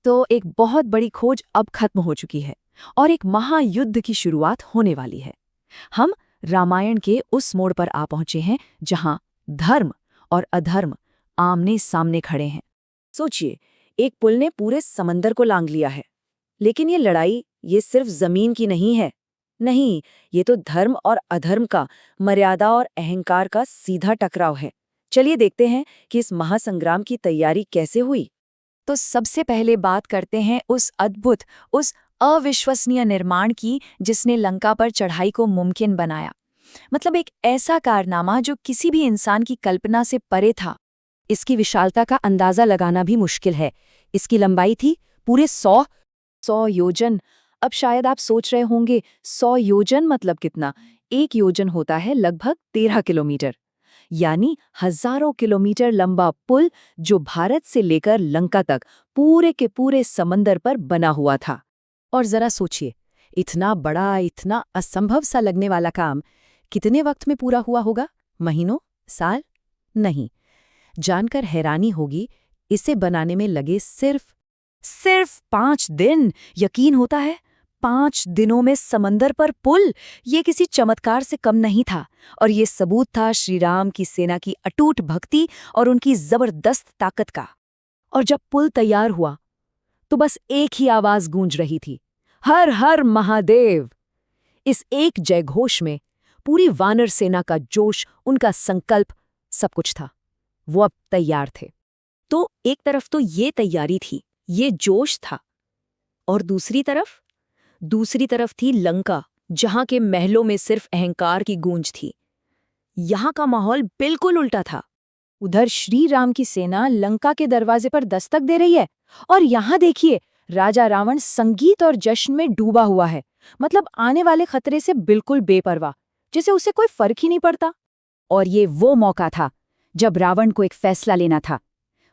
तो एक बहुत बड़ी खोज अब खत्म हो चुकी है और एक महायुद्ध की शुरुआत होने वाली है। हम रामायण के उस मोड़ पर आ पहुंचे हैं जहां धर्म और अधर्म आमने सामने खड़े हैं। सोचिए, एक पुल ने पूरे समंदर को लांघ लिया है, लेकिन ये सिर्फ जमीन की नहीं है। नहीं, ये तो धर्म और अधर्म का, मर्यादा और अहंकार का सीधा टकराव है। चलिए देखते हैं कि इस महासंग्राम की तैयारी कैसे हुई। तो सबसे पहले बात करते हैं उस अद्भुत, उस अविश्वसनीय निर्माण की जिसने लंका पर चढ़ाई को मुमकिन बनाया। मतलब एक ऐसा कारनामा जो किसी भी इंसान की कल्पना से परे था। इसकी विशालता का अंदाजा लगाना भी मुश्किल है। इसकी लंबाई थी पूरे 100 योजन। अब शायद आप सोच रहे होंगे, 100 योजन मतलब कितना? एक योजन होता है लगभग 13 किलोमीटर, यानी हजारों किलोमीटर लंबा पुल जो भारत से लेकर लंका तक पूरे के पूरे समंदर पर बना हुआ था। और जरा सोचिए, इतना बड़ा, इतना असंभव सा लगने वाला काम कितने वक्त में पूरा हुआ होगा? महीनों? साल? नहीं। जानकर हैरानी होगी, इसे बनाने में लगे सिर्फ 5 दिन। यकीन होता है? 5 दिनों में समंदर पर पुल, ये किसी चमत्कार से कम नहीं था। और ये सबूत था श्रीराम की सेना की अटूट भक्ति और उनकी जबरदस्त ताकत का। और जब पुल तैयार हुआ तो बस एक ही आवाज गूंज रही थी, हर हर महादेव। इस एक जयघोष में पूरी वानर सेना का जोश, उनका संकल्प, सब कुछ था। वो अब तैयार थे। तो एक तरफ तो ये तैयारी थी, ये जोश था, और दूसरी तरफ थी लंका, जहां के महलों में सिर्फ अहंकार की गूंज थी। यहां का माहौल बिल्कुल उल्टा था। उधर श्री राम की सेना लंका के दरवाजे पर दस्तक दे रही है, और यहां देखिए, राजा रावण संगीत और जश्न में डूबा हुआ है। मतलब आने वाले खतरे से बिल्कुल बेपरवाह, जिसे उसे कोई फर्क ही नहीं पड़ता। और ये वो मौका था जब रावण को एक फैसला लेना था।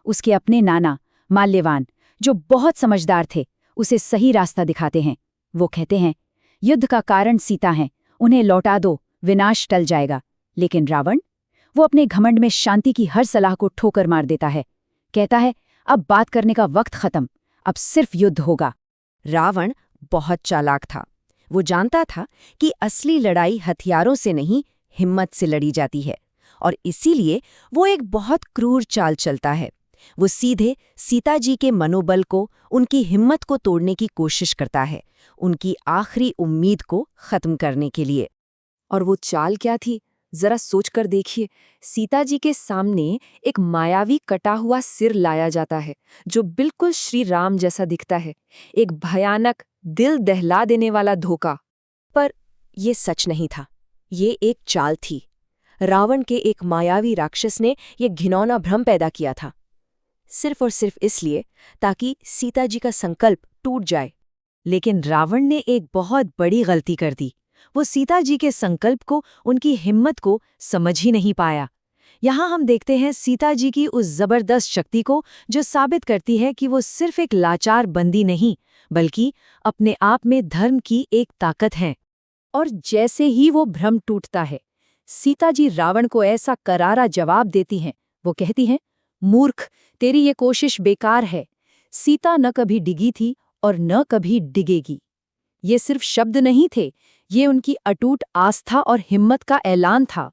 उसके अपने नाना माल्यवान, जो बहुत समझदार थे, उसे सही रास्ता दिखाते हैं। वो कहते हैं, युद्ध का कारण सीता है, उन्हें लौटा दो, विनाश टल जाएगा। लेकिन रावण, वो अपने घमंड में शांति की हर सलाह को ठोकर मार देता है। कहता है, अब बात करने का वक्त खत्म, अब सिर्फ युद्ध होगा। रावण बहुत चालाक था। वो जानता था कि असली लड़ाई हथियारों से नहीं, हिम्मत से लड़ी जाती है, और इसीलिए वो एक बहुत क्रूर चाल चलता है। वो सीधे सीता जी के मनोबल को, उनकी हिम्मत को तोड़ने की कोशिश करता है, उनकी आखिरी उम्मीद को खत्म करने के लिए। और वो चाल क्या थी, जरा सोचकर देखिए। सीता जी के सामने एक मायावी कटा हुआ सिर लाया जाता है, जो बिल्कुल श्री राम जैसा दिखता है। एक भयानक, दिल दहला देने वाला धोखा। पर ये सच नहीं था, ये एक चाल थी। रावण के एक मायावी राक्षस ने यह घिनौना भ्रम पैदा किया था, सिर्फ और सिर्फ इसलिए ताकि सीता जी का संकल्प टूट जाए। लेकिन रावण ने एक बहुत बड़ी गलती कर दी। वो सीता जी के संकल्प को, उनकी हिम्मत को समझ ही नहीं पाया। यहाँ हम देखते हैं सीता जी की उस जबरदस्त शक्ति को, जो साबित करती है कि वो सिर्फ एक लाचार बंदी नहीं, बल्कि अपने आप में धर्म की एक ताकत है। और जैसे ही वो भ्रम टूटता है, सीता जी रावण को ऐसा करारा जवाब देती हैं। वो कहती हैं, मूर्ख, तेरी ये कोशिश बेकार है। सीता न कभी डिगी थी और न कभी डिगेगी। ये सिर्फ शब्द नहीं थे, ये उनकी अटूट आस्था और हिम्मत का ऐलान था।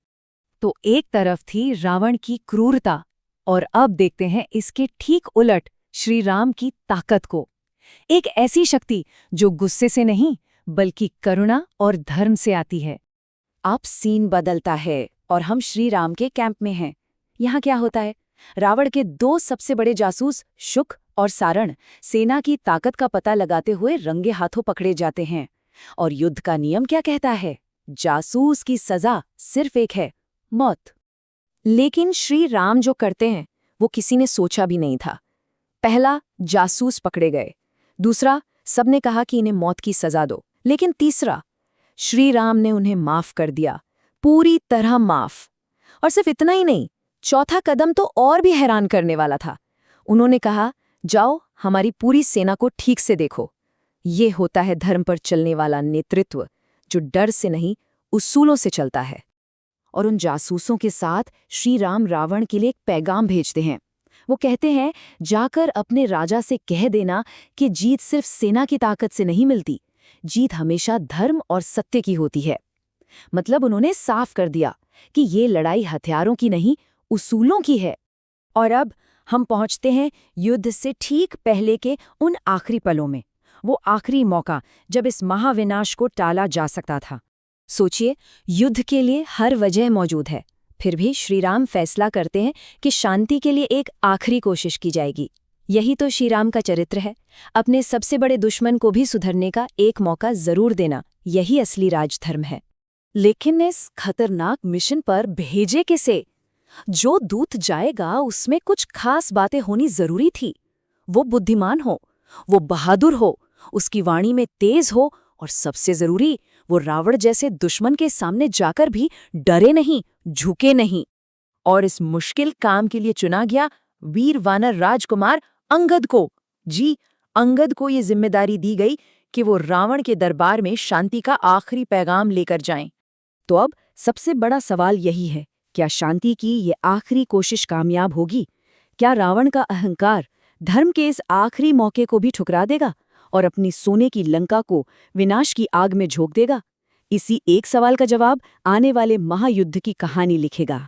तो एक तरफ थी रावण की क्रूरता, और अब देखते हैं इसके ठीक उलट श्री राम की ताकत को। एक ऐसी शक्ति जो गुस्से से नहीं, बल्कि करुणा और धर्म से आती है। अब सीन बदलता है और हम श्री राम के कैंप में हैं। यहाँ क्या होता है? रावण के 2 सबसे बड़े जासूस, शुक और सारण, सेना की ताकत का पता लगाते हुए रंगे हाथों पकड़े जाते हैं। और युद्ध का नियम क्या कहता है? जासूस की सजा सिर्फ एक है, मौत। लेकिन श्री राम जो करते हैं, वो किसी ने सोचा भी नहीं था। पहला, जासूस पकड़े गए। दूसरा, सबने कहा कि इन्हें मौत की सजा दो। लेकिन तीसरा, श्री राम ने उन्हें माफ कर दिया, पूरी तरह माफ। और सिर्फ इतना ही नहीं, चौथा कदम तो और भी हैरान करने वाला था। उन्होंने कहा, जाओ हमारी पूरी सेना को ठीक से देखो। ये होता है धर्म पर चलने वाला नेतृत्व, जो डर से नहीं, उसूलों से चलता है। और उन जासूसों के साथ श्री राम रावण के लिए एक पैगाम भेजते हैं। वो कहते हैं, जाकर अपने राजा से कह देना कि जीत सिर्फ सेना की ताकत से नहीं मिलती, जीत हमेशा धर्म और सत्य की होती है। मतलब उन्होंने साफ कर दिया कि ये लड़ाई हथियारों की नहीं, उसूलों की है। और अब हम पहुंचते हैं युद्ध से ठीक पहले के उन आखिरी पलों में, वो आखिरी मौका जब इस महाविनाश को टाला जा सकता था। सोचिए, युद्ध के लिए हर वजह मौजूद है, फिर भी श्रीराम फैसला करते हैं कि शांति के लिए एक आखिरी कोशिश की जाएगी। यही तो श्रीराम का चरित्र है, अपने सबसे बड़े दुश्मन को भी सुधरने का एक मौका जरूर देना। यही असली राजधर्म है। लेकिन इस खतरनाक मिशन पर भेजे किसे? जो दूत जाएगा उसमें कुछ खास बातें होनी जरूरी थी। वो बुद्धिमान हो, वो बहादुर हो, उसकी वाणी में तेज हो, और सबसे जरूरी, वो रावण जैसे दुश्मन के सामने जाकर भी डरे नहीं, झुके नहीं। और इस मुश्किल काम के लिए चुना गया वीर वानर राजकुमार अंगद को। जी, अंगद को ये जिम्मेदारी दी गई कि वो रावण के दरबार में शांति का आखिरी पैगाम लेकर जाएं। तो अब सबसे बड़ा सवाल यही है, क्या शांति की ये आखिरी कोशिश कामयाब होगी? क्या रावण का अहंकार धर्म के इस आखिरी मौके को भी ठुकरा देगा और अपनी सोने की लंका को विनाश की आग में झोंक देगा? इसी एक सवाल का जवाब आने वाले महायुद्ध की कहानी लिखेगा।